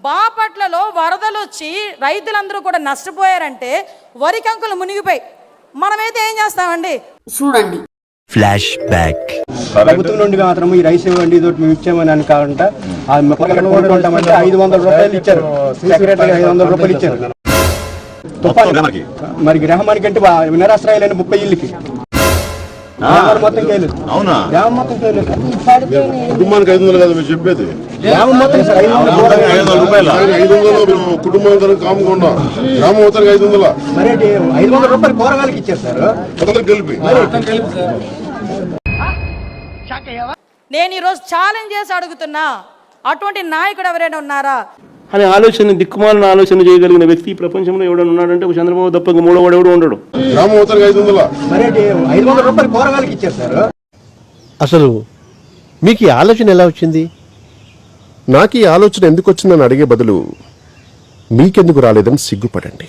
బాపట్లలో వరదలు వచ్చి రైతులందరూ కూడా నష్టపోయారంటే వరి కంకులు మునిగిపోయి మనమైతే ఏం చేస్తామండి చూడండి. Flash back. ప్రభుత్వం నుండి మాత్రం ఈ రైస్ ఇవ్వండి ఇదొకటి మేము ఇచ్చామని కాకుండా 500 రూపాయలు ఇచ్చారు. సెక్రటరీ 500 రూపాయలు ఇచ్చారు. మరి గ్రామానికి అంటే నిరాశ్రయాలైన 30 ఇళ్ళకి మొత్తం కేలేదు. అవునా? గ్రామం మొత్తం కేలేదు. కుటుంబానికి 500 కదా మీరు చెప్పేది? గ్రామం మొత్తం 500 రూపాయలు. 500 కుటుంబం కామకుండా గ్రామం మొత్తానికి 500. మరి 500 రూపాయలు కూరగాయలకి ఇచ్చారు సార్ కలిపి. నేను ఈరోజు ఛాలెంజ్ చేసి అడుగుతున్నా, అటువంటి నాయకుడు ఎవరైనా ఉన్నారా అనే ఆలోచన, దిక్కుమాలిన ఆలోచన చేయగలిగిన వ్యక్తి ఈ ప్రపంచంలో ఎవడైనా ఉన్నాడంటే ఒక చంద్రబాబు తప్ప మూడోవాడు ఎవడు ఉండడు. గ్రామం మొత్తానికి 500. మరి 500 రూపాయలు కూరగాయలకి ఇచ్చారు సార్. అసలు మీకు ఈ ఆలోచన ఎలా వచ్చింది? నాకు ఈ ఆలోచన ఎందుకు వచ్చిందని అడిగే బదులు మీకెందుకు రాలేదని సిగ్గుపడండి.